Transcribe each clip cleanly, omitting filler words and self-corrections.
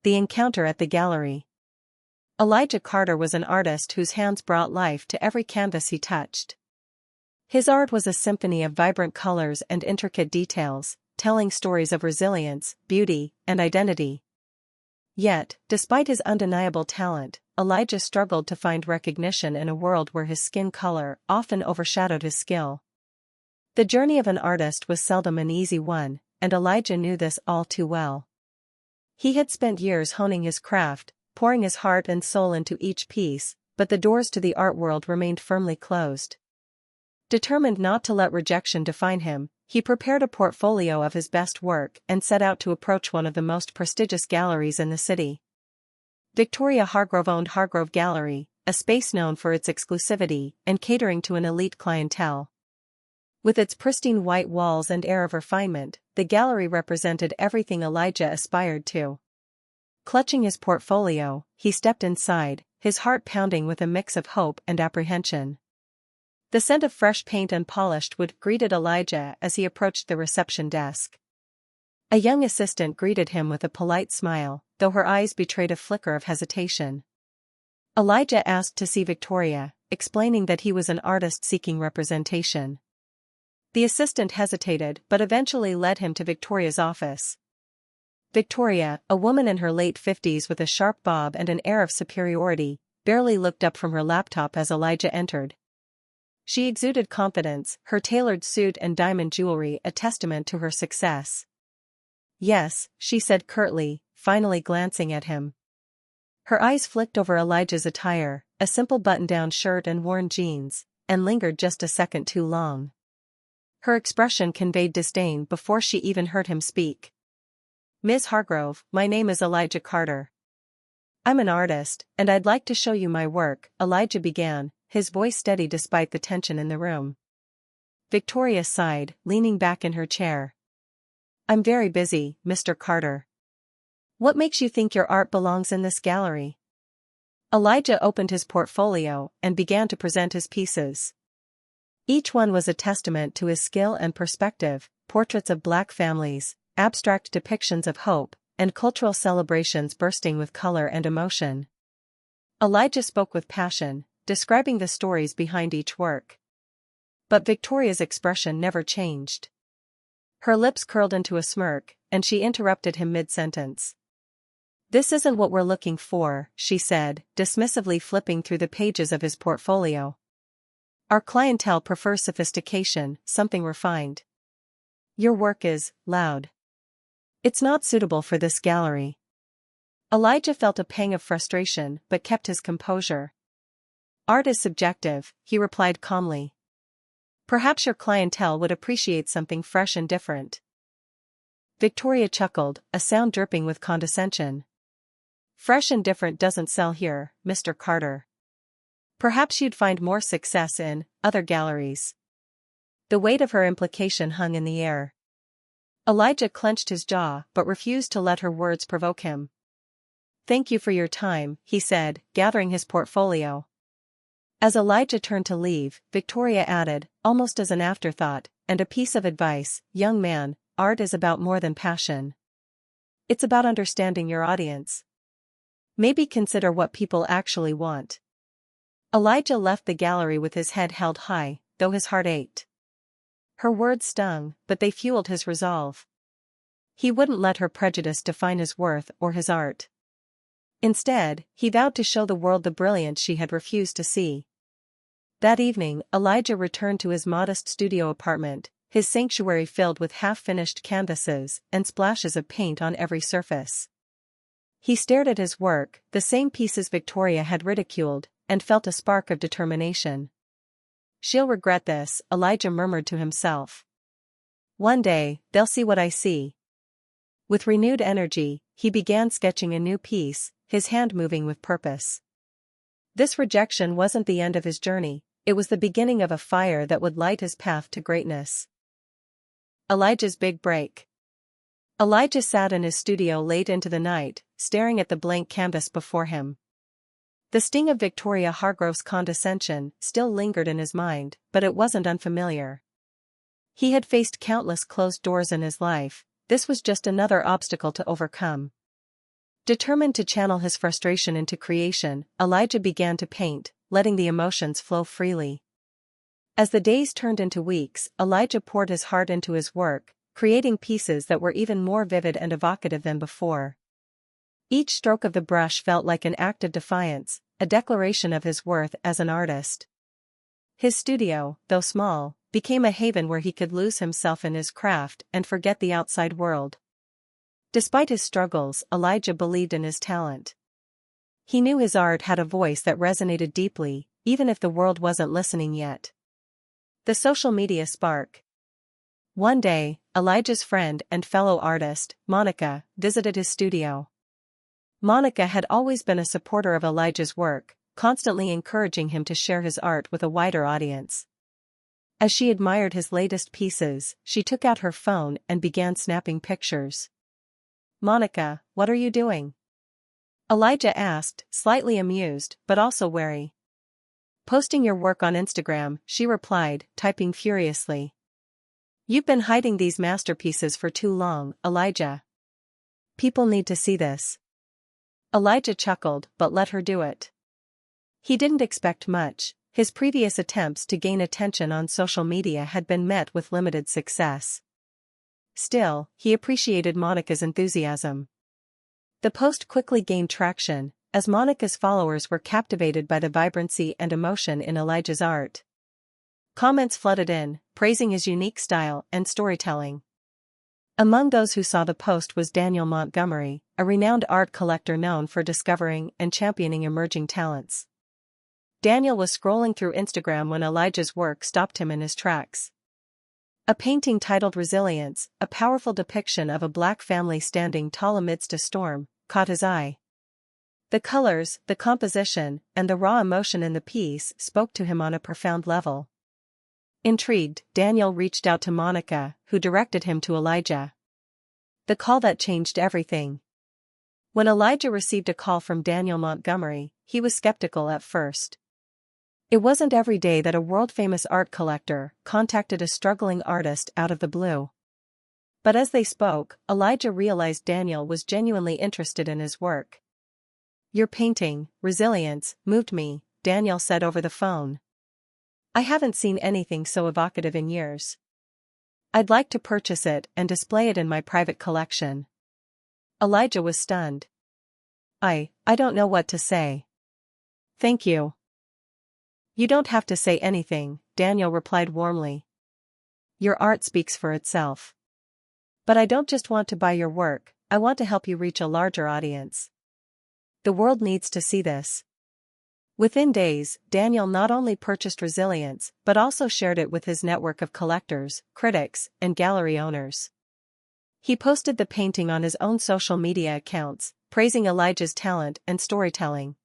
The encounter at the gallery. Elijah Carter was an artist whose hands brought life to every canvas he touched. His art was a symphony of vibrant colors and intricate details, telling stories of resilience, beauty, and identity. Yet, despite his undeniable talent, Elijah struggled to find recognition in a world where his skin color often overshadowed his skill. The journey of an artist was seldom an easy one, and Elijah knew this all too well. He had spent years honing his craft, pouring his heart and soul into each piece, but the doors to the art world remained firmly closed. Determined not to let rejection define him, he prepared a portfolio of his best work and set out to approach one of the most prestigious galleries in the city. Victoria Hargrove owned Hargrove Gallery, a space known for its exclusivity and catering to an elite clientele. With its pristine white walls and air of refinement, the gallery represented everything Elijah aspired to. Clutching his portfolio, he stepped inside, his heart pounding with a mix of hope and apprehension. The scent of fresh paint and polished wood greeted Elijah as he approached the reception desk. A young assistant greeted him with a polite smile, though her eyes betrayed a flicker of hesitation. Elijah asked to see Victoria, explaining that he was an artist seeking representation. The assistant hesitated but eventually led him to Victoria's office. Victoria, a woman in her late 50s with a sharp bob and an air of superiority, barely looked up from her laptop as Elijah entered. She exuded confidence, her tailored suit and diamond jewelry a testament to her success. "Yes," she said curtly, finally glancing at him. Her eyes flicked over Elijah's attire, a simple button-down shirt and worn jeans, and lingered just a second too long. Her expression conveyed disdain before she even heard him speak. "Ms. Hargrove, my name is Elijah Carter. I'm an artist, and I'd like to show you my work," Elijah began, his voice steady despite the tension in the room. Victoria sighed, leaning back in her chair. "I'm very busy, Mr. Carter. What makes you think your art belongs in this gallery?" Elijah opened his portfolio and began to present his pieces. Each one was a testament to his skill and perspective: portraits of Black families, abstract depictions of hope, and cultural celebrations bursting with color and emotion. Elijah spoke with passion, describing the stories behind each work. But Victoria's expression never changed. Her lips curled into a smirk, and she interrupted him mid-sentence. "This isn't what we're looking for," she said, dismissively flipping through the pages of his portfolio. "Our clientele prefers sophistication, something refined. Your work is loud. It's not suitable for this gallery." Elijah felt a pang of frustration but kept his composure. "Art is subjective," he replied calmly. "Perhaps your clientele would appreciate something fresh and different." Victoria chuckled, a sound dripping with condescension. "Fresh and different doesn't sell here, Mr. Carter. Perhaps you'd find more success in other galleries." The weight of her implication hung in the air. Elijah clenched his jaw but refused to let her words provoke him. "Thank you for your time," he said, gathering his portfolio. As Elijah turned to leave, Victoria added, almost as an afterthought, "And a piece of advice, young man, art is about more than passion. It's about understanding your audience. Maybe consider what people actually want." Elijah left the gallery with his head held high, though his heart ached. Her words stung, but they fueled his resolve. He wouldn't let her prejudice define his worth or his art. Instead, he vowed to show the world the brilliance she had refused to see. That evening, Elijah returned to his modest studio apartment, his sanctuary filled with half-finished canvases and splashes of paint on every surface. He stared at his work, the same pieces Victoria had ridiculed, and felt a spark of determination. "She'll regret this," Elijah murmured to himself. "One day, they'll see what I see." With renewed energy, he began sketching a new piece, his hand moving with purpose. This rejection wasn't the end of his journey, it was the beginning of a fire that would light his path to greatness. Elijah's big break. Elijah sat in his studio late into the night, staring at the blank canvas before him. The sting of Victoria Hargrove's condescension still lingered in his mind, but it wasn't unfamiliar. He had faced countless closed doors in his life, this was just another obstacle to overcome. Determined to channel his frustration into creation, Elijah began to paint, letting the emotions flow freely. As the days turned into weeks, Elijah poured his heart into his work, creating pieces that were even more vivid and evocative than before. Each stroke of the brush felt like an act of defiance, a declaration of his worth as an artist. His studio, though small, became a haven where he could lose himself in his craft and forget the outside world. Despite his struggles, Elijah believed in his talent. He knew his art had a voice that resonated deeply, even if the world wasn't listening yet. The social media spark. One day, Elijah's friend and fellow artist, Monica, visited his studio. Monica had always been a supporter of Elijah's work, constantly encouraging him to share his art with a wider audience. As she admired his latest pieces, she took out her phone and began snapping pictures. "Monica, what are you doing?" Elijah asked, slightly amused, but also wary. "Posting your work on Instagram," she replied, typing furiously. "You've been hiding these masterpieces for too long, Elijah. People need to see this." Elijah chuckled, but let her do it. He didn't expect much. His previous attempts to gain attention on social media had been met with limited success. Still, he appreciated Monica's enthusiasm. The post quickly gained traction, as Monica's followers were captivated by the vibrancy and emotion in Elijah's art. Comments flooded in, praising his unique style and storytelling. Among those who saw the post was Daniel Montgomery, a renowned art collector known for discovering and championing emerging talents. Daniel was scrolling through Instagram when Elijah's work stopped him in his tracks. A painting titled "Resilience," a powerful depiction of a Black family standing tall amidst a storm, caught his eye. The colors, the composition, and the raw emotion in the piece spoke to him on a profound level. Intrigued, Daniel reached out to Monica, who directed him to Elijah. The call that changed everything. When Elijah received a call from Daniel Montgomery, he was skeptical at first. It wasn't every day that a world-famous art collector contacted a struggling artist out of the blue. But as they spoke, Elijah realized Daniel was genuinely interested in his work. "Your painting, Resilience, moved me," Daniel said over the phone. "I haven't seen anything so evocative in years. I'd like to purchase it and display it in my private collection." Elijah was stunned. I don't know what to say." "Thank you." "You don't have to say anything," Daniel replied warmly. "Your art speaks for itself. But I don't just want to buy your work, I want to help you reach a larger audience. The world needs to see this." Within days, Daniel not only purchased Resilience but also shared it with his network of collectors, critics, and gallery owners. He posted the painting on his own social media accounts, praising Elijah's talent and storytelling.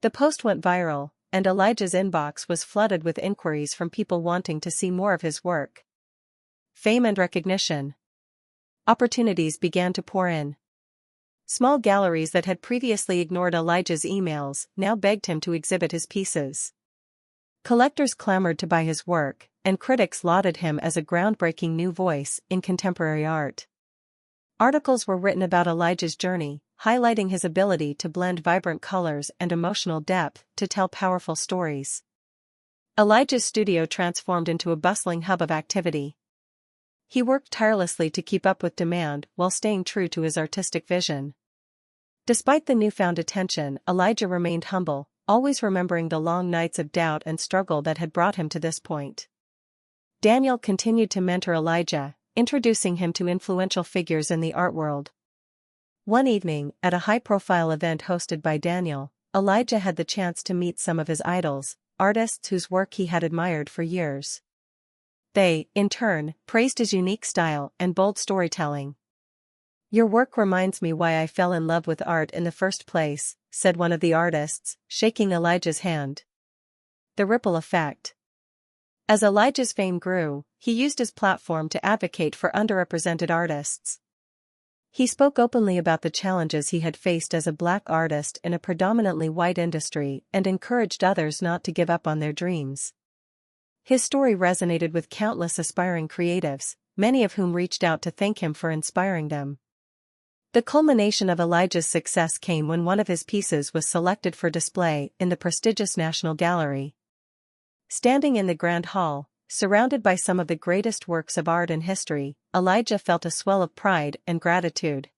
The post went viral, and Elijah's inbox was flooded with inquiries from people wanting to see more of his work. Fame and recognition. Opportunities began to pour in. Small galleries that had previously ignored Elijah's emails now begged him to exhibit his pieces. Collectors clamored to buy his work, and critics lauded him as a groundbreaking new voice in contemporary art. Articles were written about Elijah's journey, highlighting his ability to blend vibrant colors and emotional depth to tell powerful stories. Elijah's studio transformed into a bustling hub of activity. He worked tirelessly to keep up with demand while staying true to his artistic vision. Despite the newfound attention, Elijah remained humble, always remembering the long nights of doubt and struggle that had brought him to this point. Daniel continued to mentor Elijah, introducing him to influential figures in the art world. One evening, at a high-profile event hosted by Daniel, Elijah had the chance to meet some of his idols, artists whose work he had admired for years. They, in turn, praised his unique style and bold storytelling. "Your work reminds me why I fell in love with art in the first place," said one of the artists, shaking Elijah's hand. The ripple effect. As Elijah's fame grew, he used his platform to advocate for underrepresented artists. He spoke openly about the challenges he had faced as a Black artist in a predominantly white industry and encouraged others not to give up on their dreams. His story resonated with countless aspiring creatives, many of whom reached out to thank him for inspiring them. The culmination of Elijah's success came when one of his pieces was selected for display in the prestigious National Gallery. Standing in the Grand Hall, surrounded by some of the greatest works of art in history, Elijah felt a swell of pride and gratitude.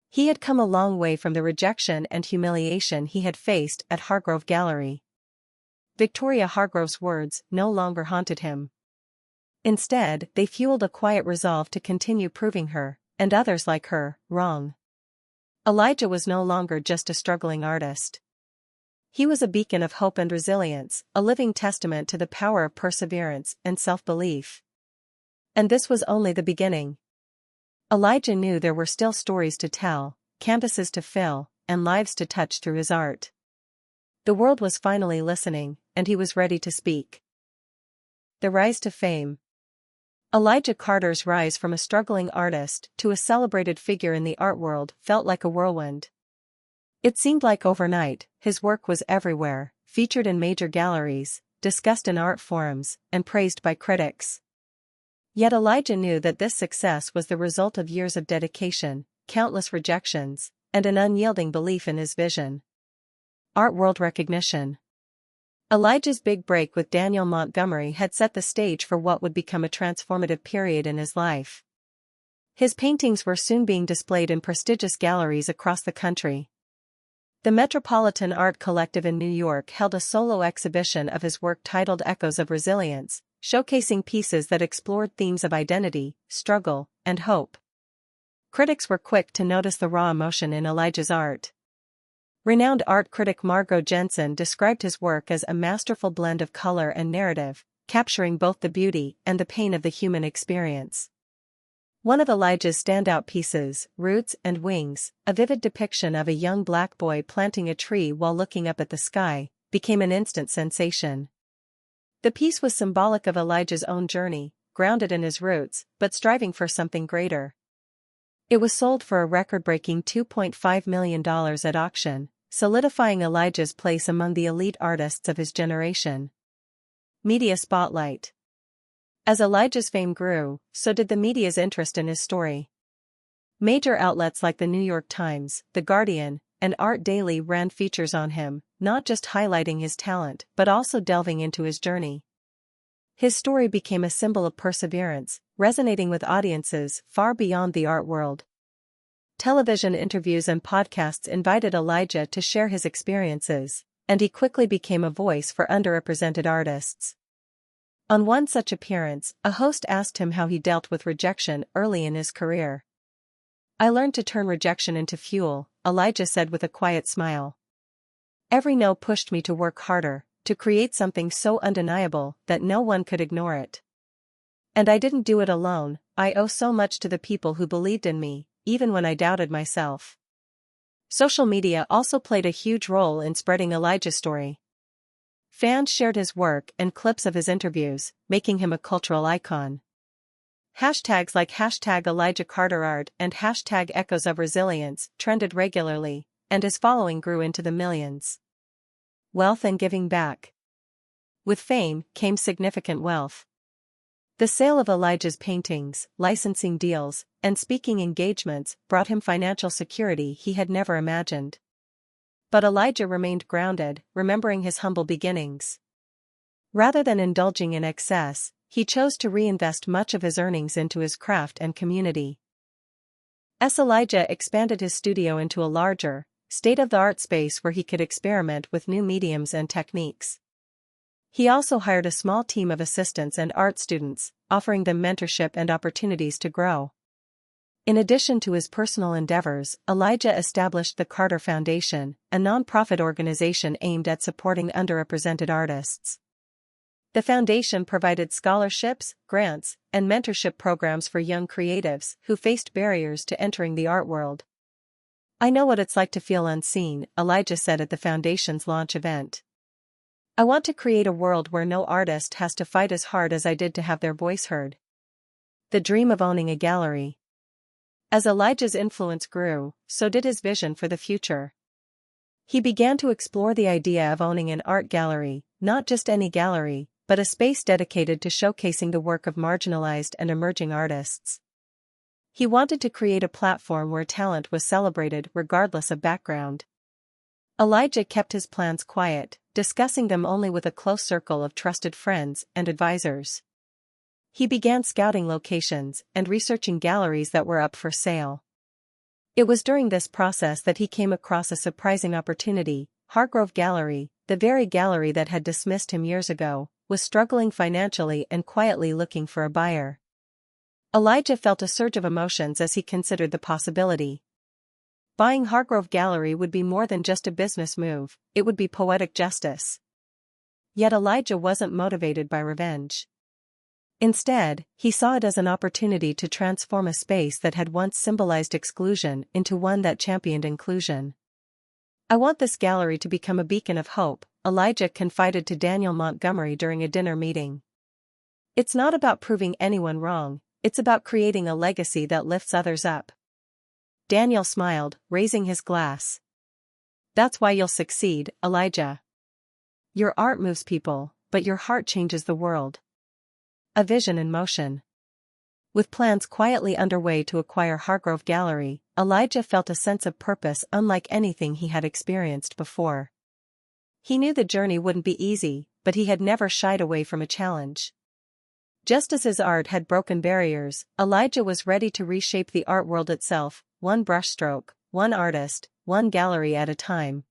He had come a long way from the rejection and humiliation he had faced at Hargrove Gallery. Victoria Hargrove's words no longer haunted him. Instead, they fueled a quiet resolve to continue proving her, and others like her, wrong. Elijah was no longer just a struggling artist. He was a beacon of hope and resilience, a living testament to the power of perseverance and self-belief. And this was only the beginning. Elijah knew there were still stories to tell, canvases to fill, and lives to touch through his art. The world was finally listening, and he was ready to speak. The rise to fame. Elijah Carter's rise from a struggling artist to a celebrated figure in the art world felt like a whirlwind. It seemed like overnight, his work was everywhere, featured in major galleries, discussed in art forums, and praised by critics. Yet Elijah knew that this success was the result of years of dedication, countless rejections, and an unyielding belief in his vision. Art world recognition. Elijah's big break with Daniel Montgomery had set the stage for what would become a transformative period in his life. His paintings were soon being displayed in prestigious galleries across the country. The Metropolitan Art Collective in New York held a solo exhibition of his work titled Echoes of Resilience, showcasing pieces that explored themes of identity, struggle, and hope. Critics were quick to notice the raw emotion in Elijah's art. Renowned art critic Margot Jensen described his work as a masterful blend of color and narrative, capturing both the beauty and the pain of the human experience. One of Elijah's standout pieces, Roots and Wings, a vivid depiction of a young black boy planting a tree while looking up at the sky, became an instant sensation. The piece was symbolic of Elijah's own journey, grounded in his roots, but striving for something greater. It was sold for a record-breaking $2.5 million at auction, solidifying Elijah's place among the elite artists of his generation. Media spotlight. As Elijah's fame grew, so did the media's interest in his story. Major outlets like the New York Times, The Guardian, and Art Daily ran features on him, not just highlighting his talent but also delving into his journey. His story became a symbol of perseverance, resonating with audiences far beyond the art world. Television interviews and podcasts invited Elijah to share his experiences, and he quickly became a voice for underrepresented artists. On one such appearance, a host asked him how he dealt with rejection early in his career. "I learned to turn rejection into fuel," Elijah said with a quiet smile. "Every no pushed me to work harder, to create something so undeniable that no one could ignore it. And I didn't do it alone, I owe so much to the people who believed in me, even when I doubted myself." Social media also played a huge role in spreading Elijah's story. Fans shared his work and clips of his interviews, making him a cultural icon. Hashtags like #ElijahCarterArt and #Echoes of Resilience trended regularly, and his following grew into the millions. Wealth and giving back. With fame came significant wealth. The sale of Elijah's paintings, licensing deals, and speaking engagements brought him financial security he had never imagined. But Elijah remained grounded, remembering his humble beginnings. Rather than indulging in excess, he chose to reinvest much of his earnings into his craft and community. Elijah expanded his studio into a larger, state-of-the-art space where he could experiment with new mediums and techniques. He also hired a small team of assistants and art students, offering them mentorship and opportunities to grow. In addition to his personal endeavors, Elijah established the Carter Foundation, a nonprofit organization aimed at supporting underrepresented artists. The foundation provided scholarships, grants, and mentorship programs for young creatives who faced barriers to entering the art world. "I know what it's like to feel unseen," Elijah said at the foundation's launch event. "I want to create a world where no artist has to fight as hard as I did to have their voice heard." The dream of owning a gallery. As Elijah's influence grew, so did his vision for the future. He began to explore the idea of owning an art gallery, not just any gallery, but a space dedicated to showcasing the work of marginalized and emerging artists. He wanted to create a platform where talent was celebrated regardless of background. Elijah kept his plans quiet, discussing them only with a close circle of trusted friends and advisors. He began scouting locations and researching galleries that were up for sale. It was during this process that he came across a surprising opportunity. Hargrove Gallery, the very gallery that had dismissed him years ago, was struggling financially and quietly looking for a buyer. Elijah felt a surge of emotions as he considered the possibility. Buying Hargrove Gallery would be more than just a business move, it would be poetic justice. Yet Elijah wasn't motivated by revenge. Instead, he saw it as an opportunity to transform a space that had once symbolized exclusion into one that championed inclusion. "I want this gallery to become a beacon of hope," Elijah confided to Daniel Montgomery during a dinner meeting. "It's not about proving anyone wrong, it's about creating a legacy that lifts others up." Daniel smiled, raising his glass. "That's why you'll succeed, Elijah. Your art moves people, but your heart changes the world." A vision in motion. With plans quietly underway to acquire Hargrove Gallery, Elijah felt a sense of purpose unlike anything he had experienced before. He knew the journey wouldn't be easy, but he had never shied away from a challenge. Just as his art had broken barriers, Elijah was ready to reshape the art world itself, one brushstroke, one artist, one gallery at a time.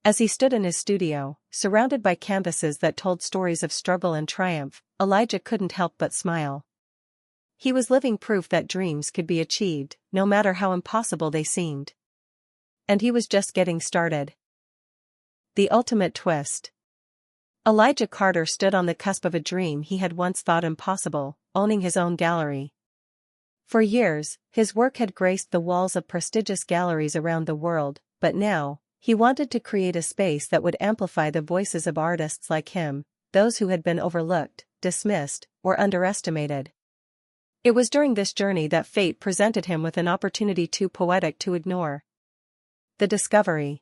As he stood in his studio, surrounded by canvases that told stories of struggle and triumph, Elijah couldn't help but smile. He was living proof that dreams could be achieved, no matter how impossible they seemed. And he was just getting started. The ultimate twist. Elijah Carter stood on the cusp of a dream he had once thought impossible, owning his own gallery. For years, his work had graced the walls of prestigious galleries around the world, but now, he wanted to create a space that would amplify the voices of artists like him, those who had been overlooked, dismissed, or underestimated. It was during this journey that fate presented him with an opportunity too poetic to ignore. The discovery.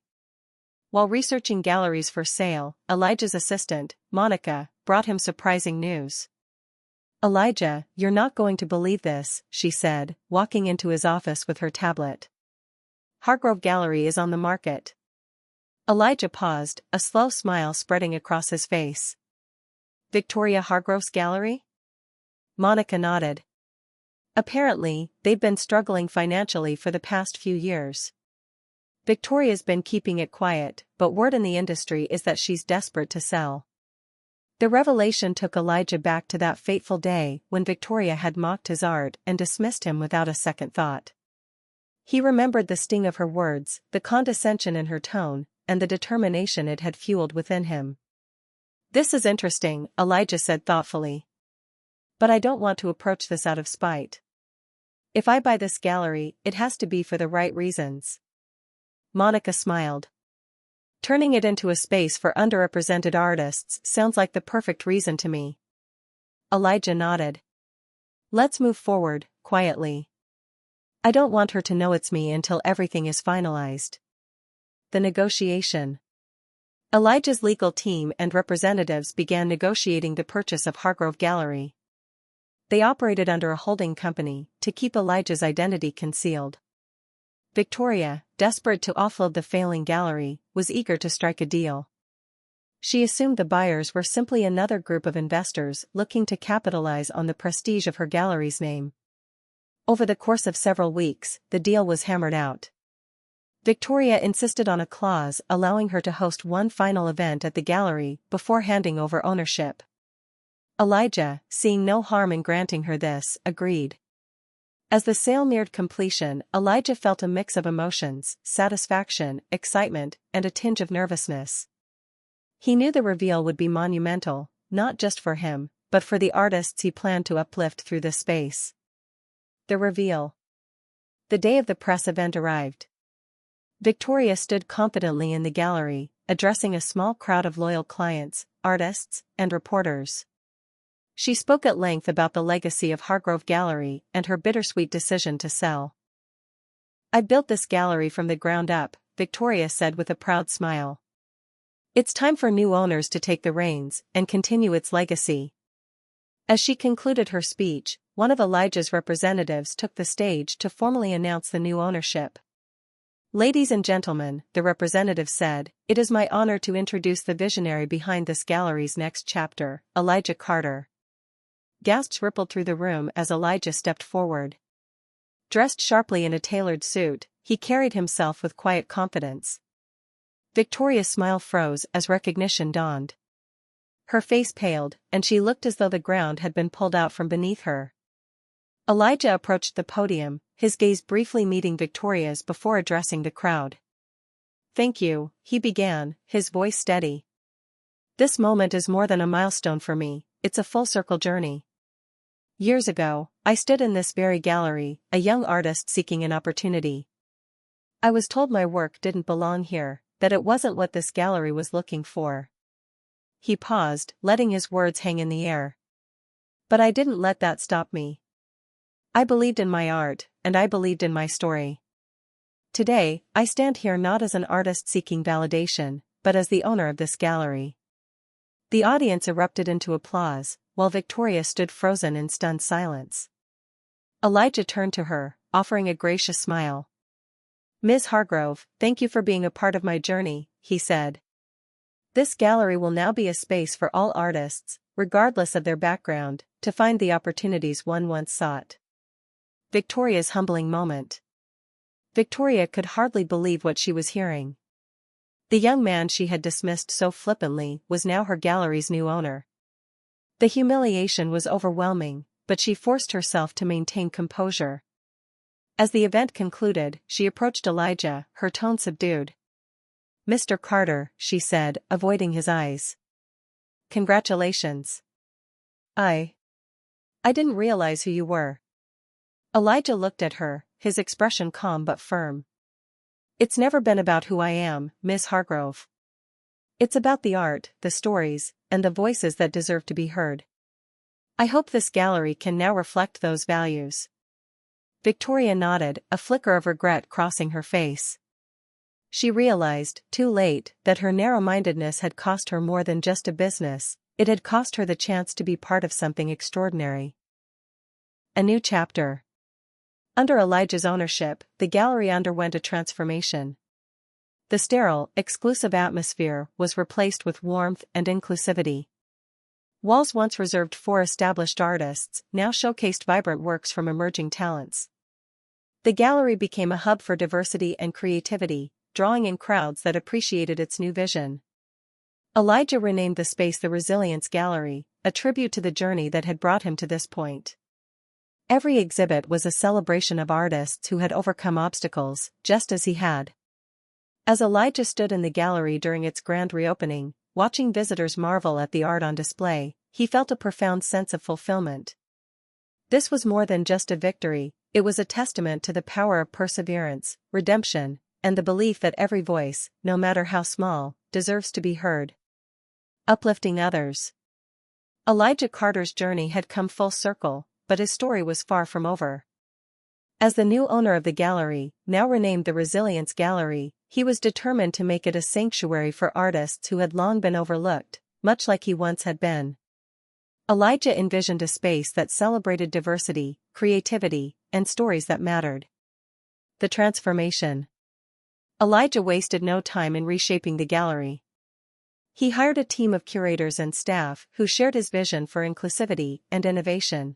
While researching galleries for sale, Elijah's assistant, Monica, brought him surprising news. "Elijah, you're not going to believe this," she said, walking into his office with her tablet. "Hargrove Gallery is on the market." Elijah paused, a slow smile spreading across his face. "Victoria Hargrove's gallery?" Monica nodded. "Apparently, they've been struggling financially for the past few years. Victoria's been keeping it quiet, but word in the industry is that she's desperate to sell." The revelation took Elijah back to that fateful day when Victoria had mocked his art and dismissed him without a second thought. He remembered the sting of her words, the condescension in her tone, and the determination it had fueled within him. "This is interesting," Elijah said thoughtfully. "But I don't want to approach this out of spite. If I buy this gallery, it has to be for the right reasons." Monica smiled. "Turning it into a space for underrepresented artists sounds like the perfect reason to me." Elijah nodded. "Let's move forward, quietly. I don't want her to know it's me until everything is finalized." The negotiation. Elijah's legal team and representatives began negotiating the purchase of Hargrove Gallery. They operated under a holding company to keep Elijah's identity concealed. Victoria, desperate to offload the failing gallery, was eager to strike a deal. She assumed the buyers were simply another group of investors looking to capitalize on the prestige of her gallery's name. Over the course of several weeks, the deal was hammered out. Victoria insisted on a clause allowing her to host one final event at the gallery before handing over ownership. Elijah, seeing no harm in granting her this, agreed. As the sale neared completion, Elijah felt a mix of emotions, satisfaction, excitement, and a tinge of nervousness. He knew the reveal would be monumental, not just for him, but for the artists he planned to uplift through this space. The reveal. The day of the press event arrived. Victoria stood confidently in the gallery, addressing a small crowd of loyal clients, artists, and reporters. She spoke at length about the legacy of Hargrove Gallery and her bittersweet decision to sell. "I built this gallery from the ground up," Victoria said with a proud smile. "It's time for new owners to take the reins and continue its legacy. As she concluded her speech, one of Elijah's representatives took the stage to formally announce the new ownership. "Ladies and gentlemen," the representative said, "it is my honor to introduce the visionary behind this gallery's next chapter, Elijah Carter." Gasps rippled through the room as Elijah stepped forward. Dressed sharply in a tailored suit, he carried himself with quiet confidence. Victoria's smile froze as recognition dawned. Her face paled, and she looked as though the ground had been pulled out from beneath her. Elijah approached the podium, his gaze briefly meeting Victoria's before addressing the crowd. "Thank you," he began, his voice steady. "This moment is more than a milestone for me, it's a full-circle journey. Years ago, I stood in this very gallery, a young artist seeking an opportunity. I was told my work didn't belong here, that it wasn't what this gallery was looking for." He paused, letting his words hang in the air. "But I didn't let that stop me. I believed in my art, and I believed in my story. Today, I stand here not as an artist seeking validation, but as the owner of this gallery." The audience erupted into applause, while Victoria stood frozen in stunned silence. Elijah turned to her, offering a gracious smile. "Ms. Hargrove, thank you for being a part of my journey," he said. "This gallery will now be a space for all artists, regardless of their background, to find the opportunities one once sought." Victoria's humbling moment. Victoria could hardly believe what she was hearing. The young man she had dismissed so flippantly was now her gallery's new owner. The humiliation was overwhelming, but she forced herself to maintain composure. As the event concluded, she approached Elijah, her tone subdued. "Mr. Carter," she said, avoiding his eyes. "Congratulations. I didn't realize who you were." Elijah looked at her, his expression calm but firm. "It's never been about who I am, Miss Hargrove. It's about the art, the stories, and the voices that deserve to be heard. I hope this gallery can now reflect those values." Victoria nodded, a flicker of regret crossing her face. She realized, too late, that her narrow-mindedness had cost her more than just a business, it had cost her the chance to be part of something extraordinary. A new chapter. Under Elijah's ownership, the gallery underwent a transformation. The sterile, exclusive atmosphere was replaced with warmth and inclusivity. Walls once reserved for established artists now showcased vibrant works from emerging talents. The gallery became a hub for diversity and creativity, drawing in crowds that appreciated its new vision. Elijah renamed the space the Resilience Gallery, a tribute to the journey that had brought him to this point. Every exhibit was a celebration of artists who had overcome obstacles, just as he had. As Elijah stood in the gallery during its grand reopening, watching visitors marvel at the art on display, he felt a profound sense of fulfillment. This was more than just a victory, it was a testament to the power of perseverance, redemption, and the belief that every voice, no matter how small, deserves to be heard. Uplifting others. Elijah Carter's journey had come full circle, but his story was far from over. As the new owner of the gallery, now renamed the Resilience Gallery, he was determined to make it a sanctuary for artists who had long been overlooked, much like he once had been. Elijah envisioned a space that celebrated diversity, creativity, and stories that mattered. The transformation. Elijah wasted no time in reshaping the gallery. He hired a team of curators and staff who shared his vision for inclusivity and innovation.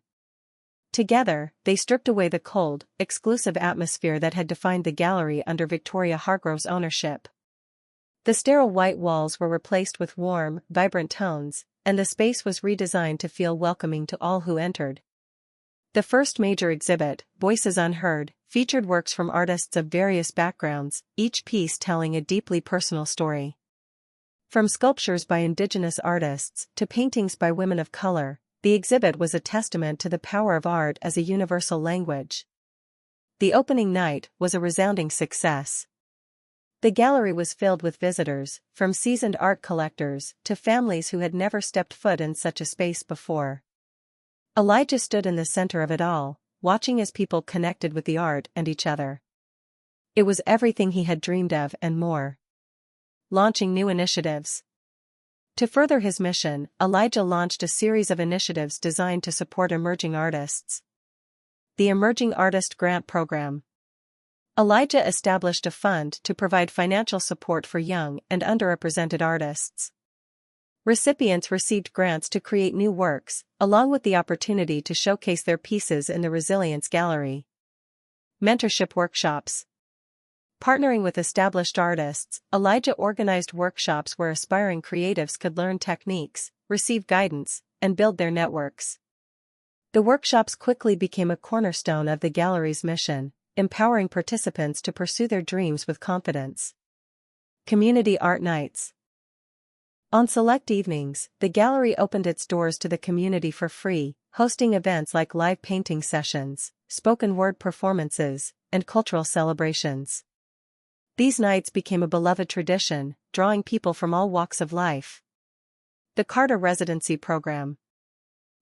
Together, they stripped away the cold, exclusive atmosphere that had defined the gallery under Victoria Hargrove's ownership. The sterile white walls were replaced with warm, vibrant tones, and the space was redesigned to feel welcoming to all who entered. The first major exhibit, Voices Unheard, featured works from artists of various backgrounds, each piece telling a deeply personal story. From sculptures by Indigenous artists to paintings by women of color, the exhibit was a testament to the power of art as a universal language. The opening night was a resounding success. The gallery was filled with visitors, from seasoned art collectors to families who had never stepped foot in such a space before. Elijah stood in the center of it all, watching as people connected with the art and each other. It was everything he had dreamed of and more. Launching new initiatives. To further his mission, Elijah launched a series of initiatives designed to support emerging artists. The Emerging Artist Grant Program. Elijah established a fund to provide financial support for young and underrepresented artists. Recipients received grants to create new works, along with the opportunity to showcase their pieces in the Resilience Gallery. Mentorship workshops. Partnering with established artists, Elijah organized workshops where aspiring creatives could learn techniques, receive guidance, and build their networks. The workshops quickly became a cornerstone of the gallery's mission, empowering participants to pursue their dreams with confidence. Community Art Nights. On select evenings, the gallery opened its doors to the community for free, hosting events like live painting sessions, spoken word performances, and cultural celebrations. These nights became a beloved tradition, drawing people from all walks of life. The Carter Residency Program.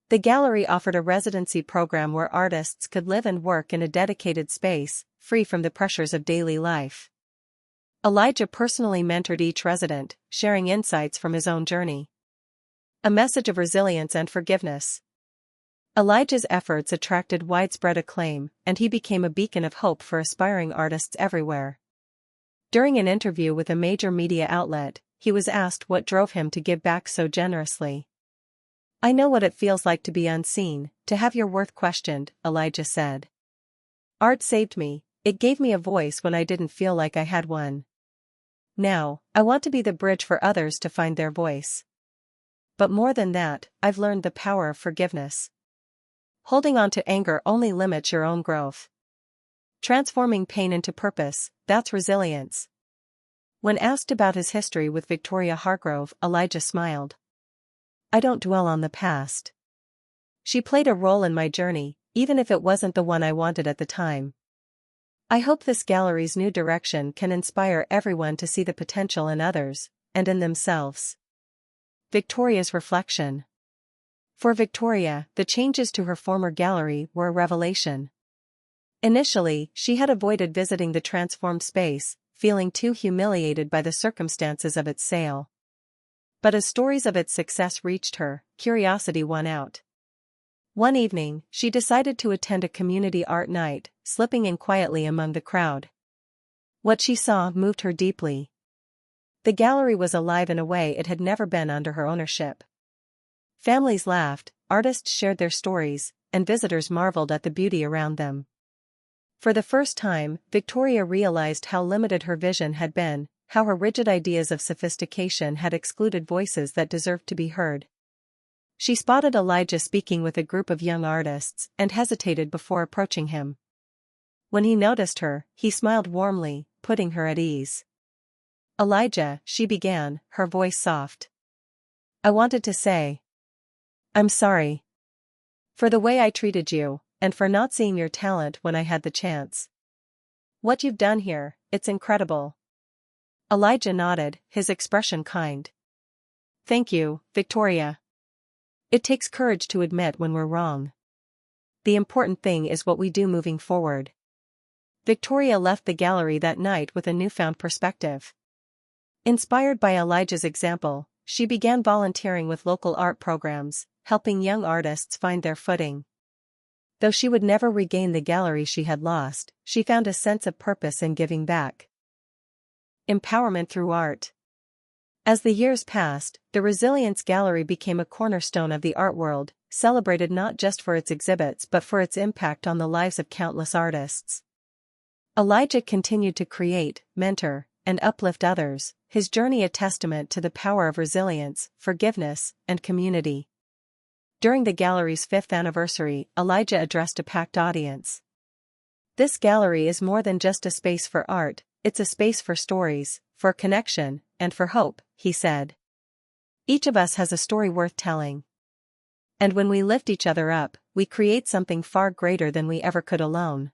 The gallery offered a residency program where artists could live and work in a dedicated space, free from the pressures of daily life. Elijah personally mentored each resident, sharing insights from his own journey. A message of resilience and forgiveness. Elijah's efforts attracted widespread acclaim, and he became a beacon of hope for aspiring artists everywhere. During an interview with a major media outlet, he was asked what drove him to give back so generously. "I know what it feels like to be unseen, to have your worth questioned," Elijah said. "Art saved me, it gave me a voice when I didn't feel like I had one. Now, I want to be the bridge for others to find their voice. But more than that, I've learned the power of forgiveness. Holding on to anger only limits your own growth. Transforming pain into purpose, that's resilience." When asked about his history with Victoria Hargrove, Elijah smiled. "I don't dwell on the past. She played a role in my journey, even if it wasn't the one I wanted at the time. I hope this gallery's new direction can inspire everyone to see the potential in others, and in themselves." Victoria's reflection. For Victoria, the changes to her former gallery were a revelation. Initially, she had avoided visiting the transformed space, feeling too humiliated by the circumstances of its sale. But as stories of its success reached her, curiosity won out. One evening, she decided to attend a community art night, slipping in quietly among the crowd. What she saw moved her deeply. The gallery was alive in a way it had never been under her ownership. Families laughed, artists shared their stories, and visitors marveled at the beauty around them. For the first time, Victoria realized how limited her vision had been, how her rigid ideas of sophistication had excluded voices that deserved to be heard. She spotted Elijah speaking with a group of young artists, and hesitated before approaching him. When he noticed her, he smiled warmly, putting her at ease. "Elijah," she began, her voice soft. "I wanted to say, I'm sorry for the way I treated you, and for not seeing your talent when I had the chance. What you've done here, it's incredible." Elijah nodded, his expression kind. "Thank you, Victoria. It takes courage to admit when we're wrong. The important thing is what we do moving forward." Victoria left the gallery that night with a newfound perspective. Inspired by Elijah's example, she began volunteering with local art programs, helping young artists find their footing. Though she would never regain the gallery she had lost, she found a sense of purpose in giving back. Empowerment through art. As the years passed, the Resilience Gallery became a cornerstone of the art world, celebrated not just for its exhibits but for its impact on the lives of countless artists. Elijah continued to create, mentor, and uplift others, his journey a testament to the power of resilience, forgiveness, and community. During the gallery's 5th anniversary, Elijah addressed a packed audience. "This gallery is more than just a space for art, it's a space for stories, for connection, and for hope," he said. "Each of us has a story worth telling. And when we lift each other up, we create something far greater than we ever could alone."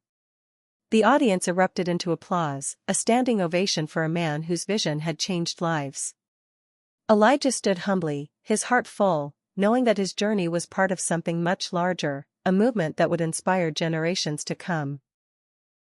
The audience erupted into applause, a standing ovation for a man whose vision had changed lives. Elijah stood humbly, his heart full, knowing that his journey was part of something much larger, a movement that would inspire generations to come.